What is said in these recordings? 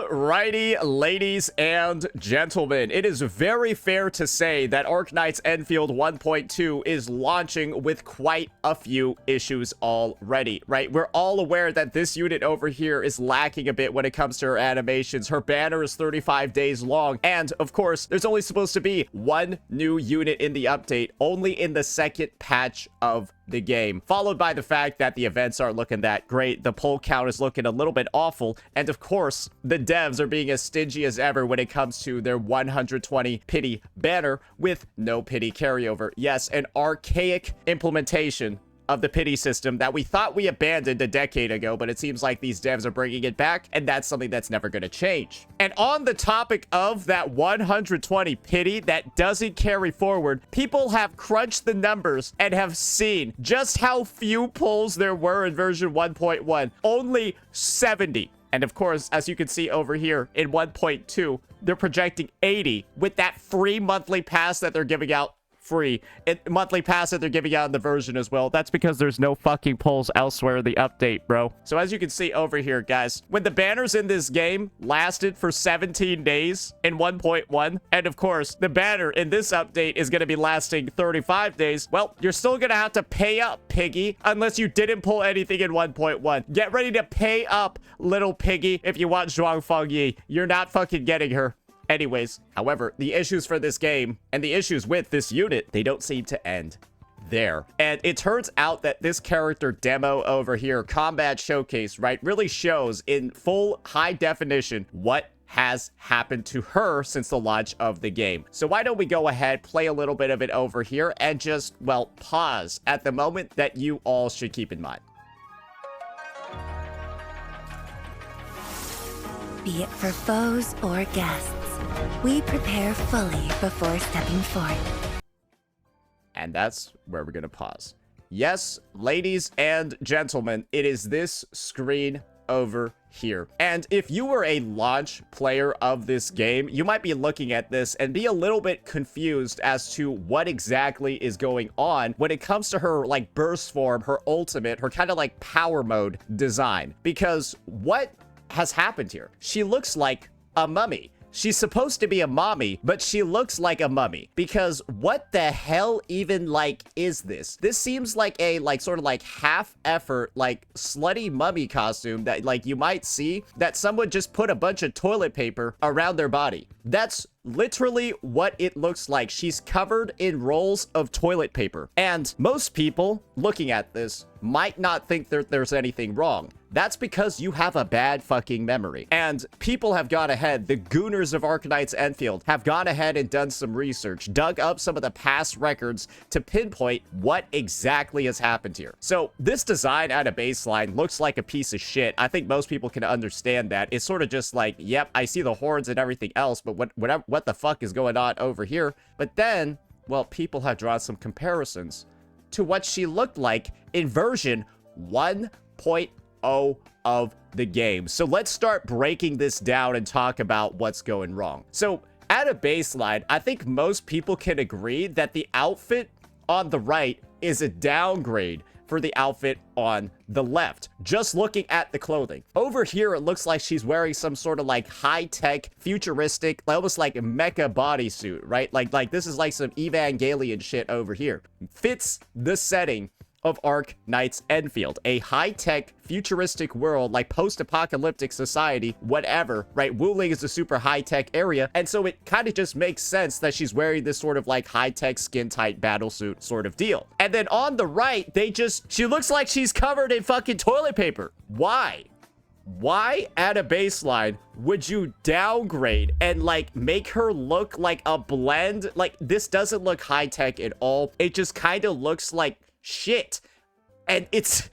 Alrighty, ladies and gentlemen, it is very fair to say that Arknights Endfield 1.2 is launching with quite a few issues already, right? We're all aware that this unit over here is lacking a bit when it comes to her animations. Her banner is 35 days long, and of course, there's only supposed to be one new unit in the update, only in the second patch of the game, followed by the fact that the events aren't looking that great, the poll count is looking a little bit awful, and of course, the devs are being as stingy as ever when it comes to their 120 pity banner with no pity carryover. Yes, an archaic implementation of the pity system that we thought we abandoned a decade ago, but it seems like these devs are bringing it back, and that's something that's never going to change. And on the topic of that 120 pity that doesn't carry forward, people have crunched the numbers and have seen just how few polls there were in version 1.1. Only 70. And of course, as you can see over here in 1.2, they're projecting 80 with that free monthly pass that they're giving out. Monthly pass that they're giving out in the version as well. That's because there's no fucking polls elsewhere in the update, bro. So as you can see over here, guys, when the banners in this game lasted for 17 days in 1.1, and of course, the banner in this update is going to be lasting 35 days, well, you're still going to have to pay up, piggy, unless you didn't pull anything in 1.1. Get ready to pay up, little piggy, if you want Zhuang Fangyi. You're not fucking getting her. Anyways, however, the issues for this game and the issues with this unit, they don't seem to end there. And it turns out that this character demo over here, Combat Showcase, right, really shows in full high definition what has happened to her since the launch of the game. So why don't we go ahead, play a little bit of it over here, and just, well, pause at the moment that you all should keep in mind. Be it for foes or guests, we prepare fully before stepping forth. And that's where we're going to pause. Yes, ladies and gentlemen, it is this screen over here. And if you were a launch player of this game, you might be looking at this and be a little bit confused as to what exactly is going on when it comes to her, like, burst form, her ultimate, her kind of like power mode design. Because what has happened here? She looks like a mummy. She's supposed to be a mommy, but she looks like a mummy. Because what the hell even, like, is this? This seems like a, like, sort of like half-effort, like, slutty mummy costume that, like, you might see that someone just put a bunch of toilet paper around their body. That's literally what it looks like. She's covered in rolls of toilet paper. And most people looking at this might not think that there's anything wrong. That's because you have a bad fucking memory. And people have gone ahead, the gooners of Arknights Endfield have gone ahead and done some research, dug up some of the past records to pinpoint what exactly has happened here. So this design at a baseline looks like a piece of shit. I think most people can understand that. It's sort of just like, yep, I see the horns and everything else, but what the fuck is going on over here? But then, well, people have drawn some comparisons to what she looked like in version 1.0 of the game. So let's start breaking this down and talk about what's going wrong. So at a baseline, I think most people can agree that the outfit on the right is a downgrade for the outfit on the left, just looking at the clothing. Over here, it looks like she's wearing some sort of like high-tech, futuristic, almost like a mecha bodysuit, right? Like this is like some Evangelion shit over here. Fits the setting of Arknights Endfield, a high-tech, futuristic world, like post-apocalyptic society, whatever, right? Wuling is a super high-tech area, and so it kind of just makes sense that she's wearing this sort of like high-tech, skin-tight battlesuit sort of deal. And then on the right, she looks like she's covered in fucking toilet paper. Why? Why at a baseline would you downgrade and like make her look like a blend? Like, this doesn't look high-tech at all. It just kind of looks like shit. And it's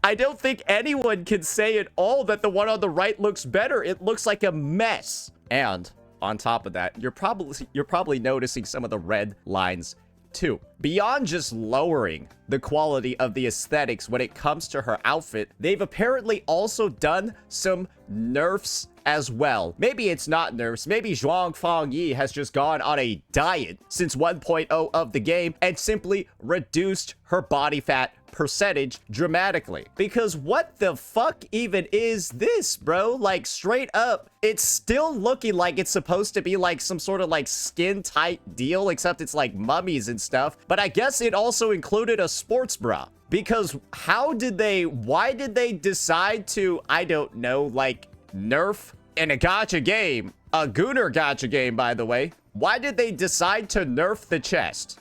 I don't think anyone can say at all that the one on the right looks better. It looks like a mess. And on top of that, you're probably noticing some of the red lines too. Beyond just lowering the quality of the aesthetics when it comes to her outfit, they've apparently also done some nerfs as well. Maybe it's not nerfs. Maybe Zhuang Fangyi has just gone on a diet since 1.0 of the game and simply reduced her body fat percentage dramatically. Because what the fuck even is this, bro? Like, straight up, it's still looking like it's supposed to be like some sort of like skin tight deal, except it's like mummies and stuff. But I guess it also included a sports bra. Because why did they decide to, I don't know, like nerf in a gacha game, a Gunner gacha game, by the way? Why did they decide to nerf the chest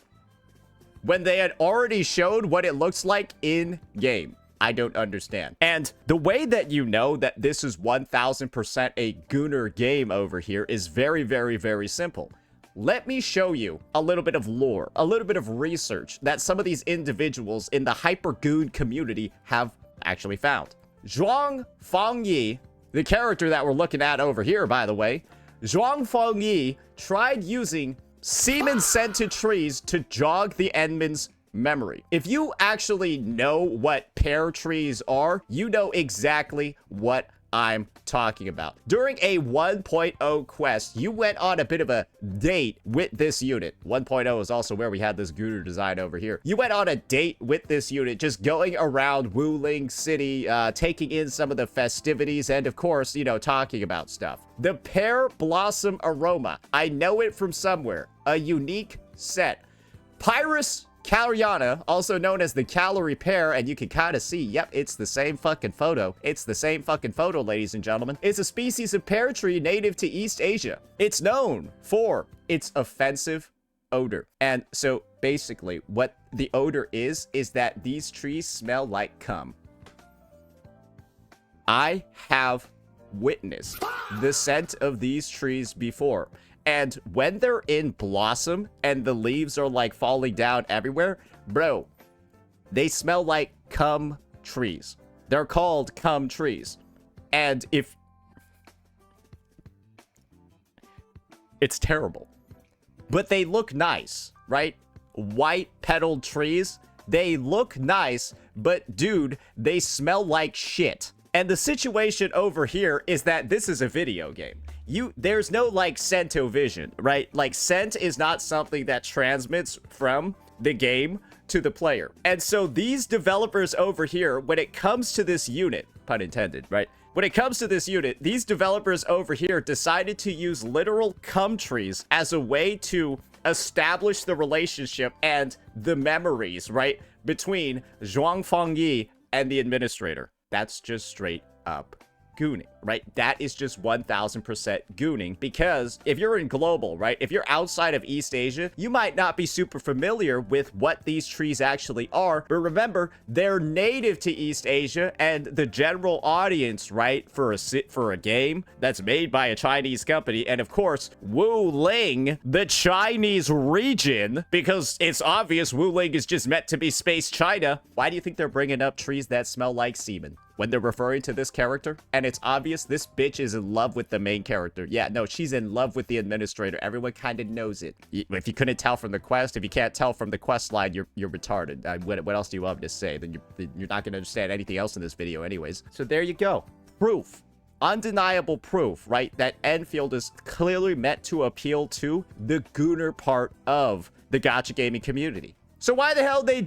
when they had already showed what it looks like in game? I don't understand. And the way that you know that this is 1000% a Gunner game over here is very, very, very simple. Let me show you a little bit of lore, a little bit of research that some of these individuals in the Hypergoon community have actually found. Zhuang Fangyi, the character that we're looking at over here, by the way, Zhuang Fangyi tried using semen-scented trees to jog the Endman's memory. If you actually know what pear trees are, you know exactly what I'm talking about. During a 1.0 quest, you went on a bit of a date with this unit. 1.0 is also where we had this Gunner design over here. You went on a date with this unit, just going around Wuling City, taking in some of the festivities, and of course, you know, talking about stuff. The pear blossom aroma. I know it from somewhere. A unique set. Pyrus Caloriana, also known as the calorie pear, and you can kind of see, yep, it's the same fucking photo. It's the same fucking photo, ladies and gentlemen. It's a species of pear tree native to East Asia. It's known for its offensive odor. And so basically what the odor is that these trees smell like cum. I have witnessed the scent of these trees before. And when they're in blossom and the leaves are like falling down everywhere, bro, they smell like cum trees. They're called cum trees. And it's terrible. But they look nice, right? White petaled trees, they look nice, but dude, they smell like shit. And the situation over here is that this is a video game. There's no like scent-o-vision, right? Like scent is not something that transmits from the game to the player. And so these developers over here, when it comes to this unit, pun intended, right? When it comes to this unit, these developers over here decided to use literal cum trees as a way to establish the relationship and the memories, right? Between Zhuang Fangyi and the administrator. That's just straight up gooning, right? That is just 1000% gooning, because if you're in global, right? If you're outside of East Asia, you might not be super familiar with what these trees actually are. But remember, they're native to East Asia, and the general audience, right? For a game that's made by a Chinese company, and of course, Wuling, the Chinese region, because it's obvious Wuling is just meant to be space China. Why do you think they're bringing up trees that smell like semen when they're referring to this character? And it's obvious this bitch is in love with the main character. Yeah, no, she's in love with the administrator. Everyone kind of knows it. If you couldn't tell from the quest, if you can't tell from the quest line, you're retarded. What else do you want me to say? Then you're not going to understand anything else in this video anyways. So there you go. Proof. Undeniable proof, right? That Endfield is clearly meant to appeal to the Gunner part of the gacha gaming community. So why the hell did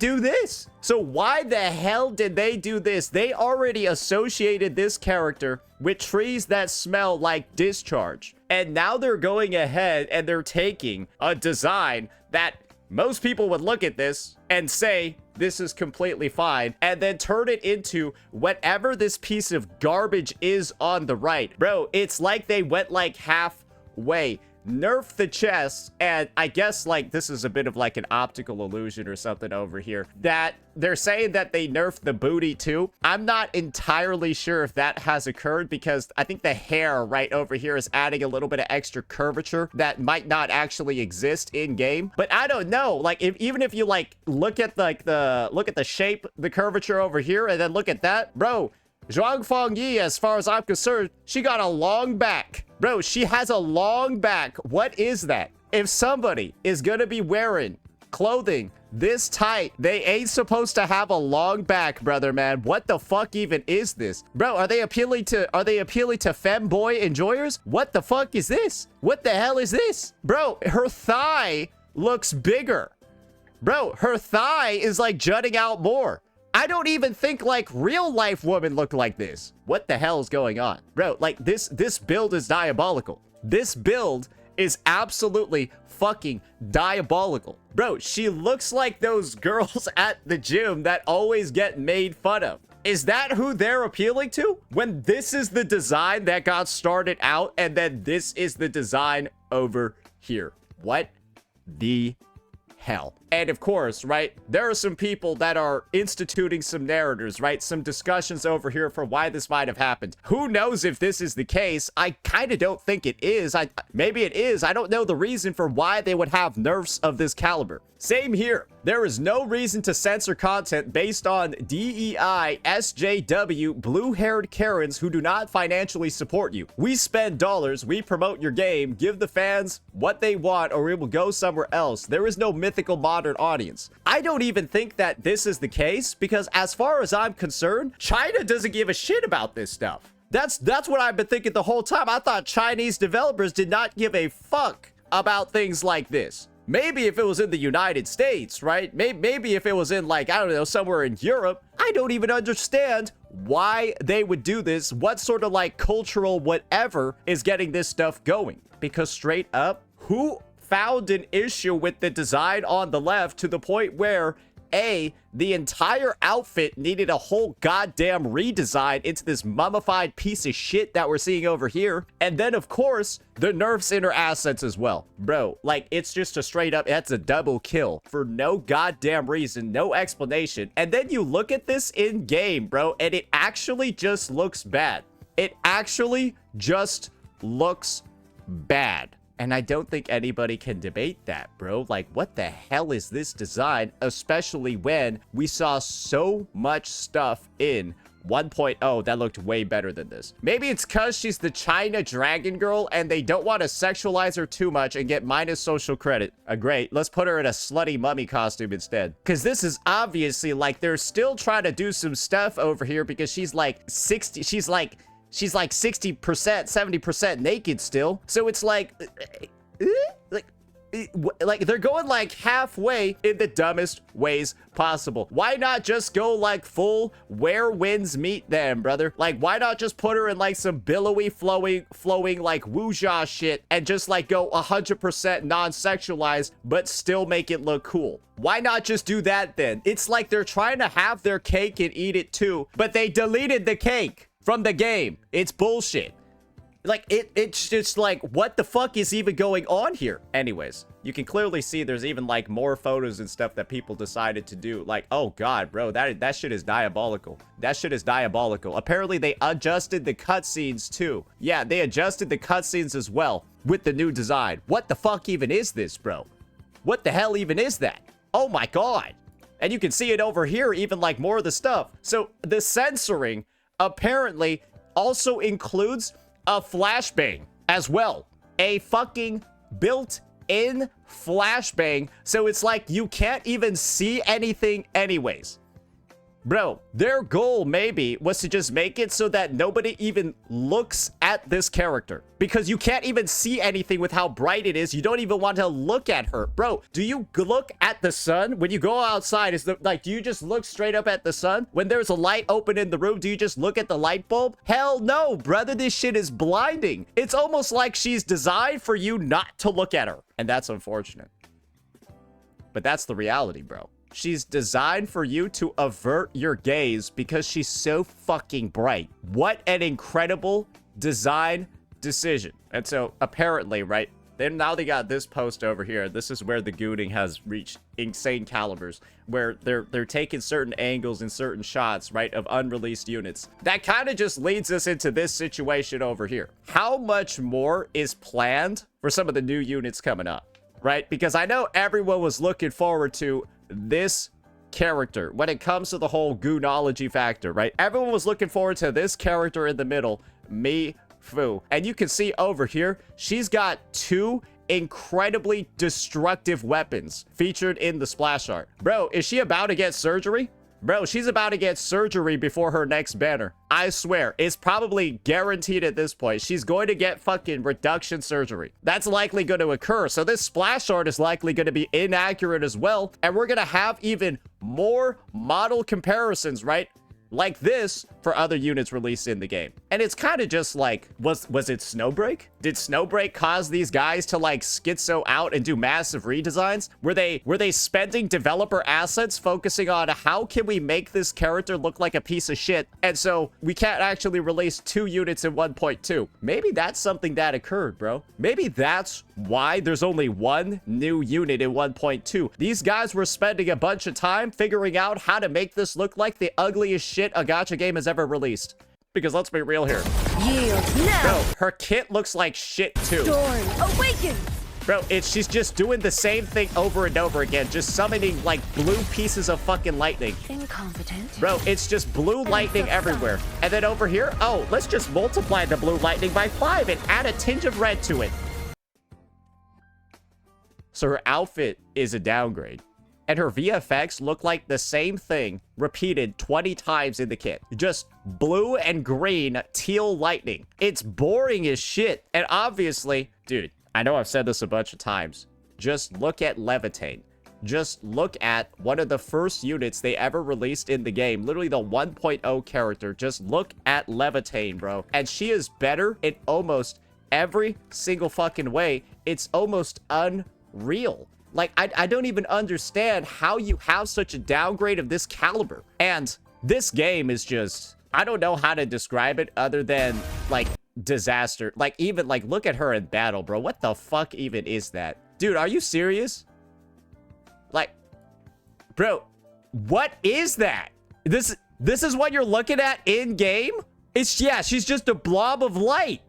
they do this? They already associated this character with trees that smell like discharge. And now they're going ahead and they're taking a design that most people would look at this and say, this is completely fine, and then turn it into whatever this piece of garbage is on the right. Bro, it's like they went like halfway. Nerf the chest, and I guess like this is a bit of like an optical illusion or something over here, that they're saying that they nerfed the booty too. I'm not entirely sure if that has occurred, because I think the hair right over here is adding a little bit of extra curvature that might not actually exist in game. But I don't know, like even if you like look at like the shape, the curvature over here, and then look at that, bro, Zhuang Fangyi, as far as I'm concerned, she got a long back. Bro, she has a long back. What is that? If somebody is gonna be wearing clothing this tight, they ain't supposed to have a long back, brother, man. What the fuck even is this? Bro, are they appealing to femboy enjoyers? What the fuck is this? What the hell is this? Bro, her thigh looks bigger. Bro, her thigh is like jutting out more. I don't even think like real life women look like this. What the hell is going on? Bro, like this build is diabolical. This build is absolutely fucking diabolical. Bro, she looks like those girls at the gym that always get made fun of. Is that who they're appealing to? When this is the design that got started out and then this is the design over here. What the hell? And of course, right, there are some people that are instituting some narratives, right? Some discussions over here for why this might have happened. Who knows if this is the case? I kind of don't think it is. Maybe it is. I don't know the reason for why they would have nerfs of this caliber. Same here. There is no reason to censor content based on DEI, SJW, blue-haired Karens who do not financially support you. We spend dollars, we promote your game, give the fans what they want, or we will go somewhere else. There is no mythical modern audience. I don't even think that this is the case because as far as I'm concerned, China doesn't give a shit about this stuff. That's what I've been thinking the whole time. I thought Chinese developers did not give a fuck about things like this. Maybe if it was in the United States, right? Maybe if it was in, like, I don't know, somewhere in Europe. I don't even understand why they would do this. What sort of, like, cultural whatever is getting this stuff going? Because straight up, who found an issue with the design on the left to the point where the entire outfit needed a whole goddamn redesign into this mummified piece of shit that we're seeing over here. And then, of course, the nerfs inner assets as well. Bro, like, it's just a straight up, that's a double kill for no goddamn reason, no explanation. And then you look at this in game, bro, and it actually just looks bad. It actually just looks bad. And I don't think anybody can debate that, bro. Like, what the hell is this design? Especially when we saw so much stuff in 1.0 that looked way better than this. Maybe it's because she's the China Dragon Girl and they don't want to sexualize her too much and get minus social credit. Great. Let's put her in a slutty mummy costume instead. Because this is obviously like they're still trying to do some stuff over here because she's like 60. She's like 60%, 70% naked still. So it's like they're going like halfway in the dumbest ways possible. Why not just go like full where winds meet them, brother? Like, why not just put her in like some billowy, flowing like wuxia shit and just like go 100% non-sexualized, but still make it look cool? Why not just do that then? It's like they're trying to have their cake and eat it too, but they deleted the cake from the game. It's bullshit. Like, it's just like, what the fuck is even going on here? Anyways, you can clearly see there's even like more photos and stuff that people decided to do. Like, oh god, bro, that shit is diabolical. That shit is diabolical. Apparently they adjusted the cutscenes too. Yeah, they adjusted the cutscenes as well with the new design. What the fuck even is this, bro? What the hell even is that? Oh my god. And you can see it over here, even like more of the stuff. So the censoring apparently also includes a flashbang as well. A fucking built-in flashbang. So it's like you can't even see anything anyways. Bro, their goal maybe was to just make it so that nobody even looks at this character. Because you can't even see anything with how bright it is. You don't even want to look at her. Bro, do you look at the sun? When you go outside, do you just look straight up at the sun? When there's a light open in the room, do you just look at the light bulb? Hell no, brother, this shit is blinding. It's almost like she's designed for you not to look at her. And that's unfortunate. But that's the reality, bro. She's designed for you to avert your gaze because she's so fucking bright. What an incredible design decision. And so apparently, right, then now they got this post over here. This is where the gooning has reached insane calibers, where they're taking certain angles and certain shots, right, of unreleased units. That kind of just leads us into this situation over here. How much more is planned for some of the new units coming up, right? Because I know everyone was looking forward to this character when it comes to the whole goonology factor, right? Everyone was looking forward to this character in the middle, Fu. And you can see over here, she's got two incredibly destructive weapons featured in the splash art. Bro, is she about to get surgery? Bro, she's about to get surgery before her next banner. I swear, it's probably guaranteed at this point. She's going to get fucking reduction surgery. That's likely going to occur. So this splash art is likely going to be inaccurate as well. And we're going to have even more model comparisons, right? Like this for other units released in the game. And it's kind of just like, was it Snowbreak? Did Snowbreak cause these guys to like schizo out and do massive redesigns? Were they spending developer assets focusing on how can we make this character look like a piece of shit? And so we can't actually release 2 units in 1.2. Maybe that's something that occurred, bro. Maybe that's why there's only 1 new unit in 1.2. These guys were spending a bunch of time figuring out how to make this look like the ugliest shit a gacha game has ever released. Because let's be real here. Yield now. Bro, her kit looks like shit too. Storm awakens. Bro, she's just doing the same thing over and over again, just summoning like blue pieces of fucking lightning. Incompetent. Bro, it's just blue lightning everywhere. And then over here, oh, let's just multiply the blue lightning by 5 and add a tinge of red to it. So her outfit is a downgrade. And her VFX look like the same thing repeated 20 times in the kit. Just blue and green teal lightning. It's boring as shit. And obviously, dude, I know I've said this a bunch of times. Just look at Levitate. Just look at one of the first units they ever released in the game. Literally the 1.0 character. Just look at Levitate, bro. And she is better in almost every single fucking way. It's almost unreal. Like, I don't even understand how you have such a downgrade of this caliber. And this game is just, I don't know how to describe it other than, like, disaster. Like, even, like, look at her in battle, bro. What the fuck even is that? Dude, are you serious? Like, bro, what is that? This is what you're looking at in-game? Yeah, she's just a blob of light.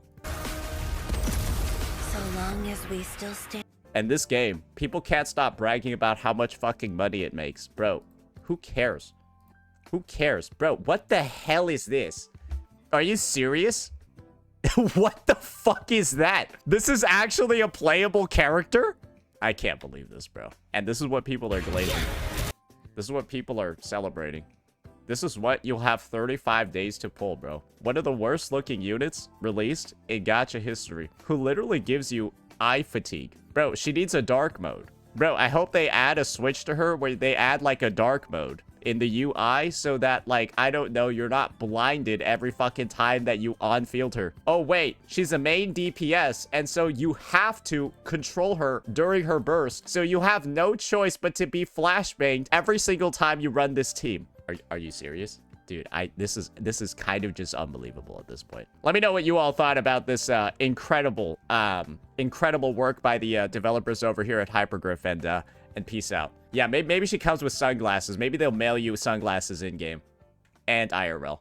So long as we still stand. And this game, people can't stop bragging about how much fucking money it makes. Bro, who cares? Who cares? Bro, what the hell is this? Are you serious? What the fuck is that? This is actually a playable character? I can't believe this, bro. And this is what people are glazing. This is what people are celebrating. This is what you'll have 35 days to pull, bro. One of the worst looking units released in gacha history, who literally gives you eye fatigue. Bro, she needs a dark mode. Bro, I hope they add a switch to her where they add like a dark mode in the UI so that, like, I don't know, you're not blinded every fucking time that you on-field her. Oh, wait, she's a main DPS, and so you have to control her during her burst. So you have no choice but to be flashbanged every single time you run this team. Are you serious? Dude, this is kind of just unbelievable at this point. Let me know what you all thought about this incredible work by the developers over here at Hypergryph, and peace out. Yeah, maybe she comes with sunglasses. Maybe they'll mail you sunglasses in game and IRL.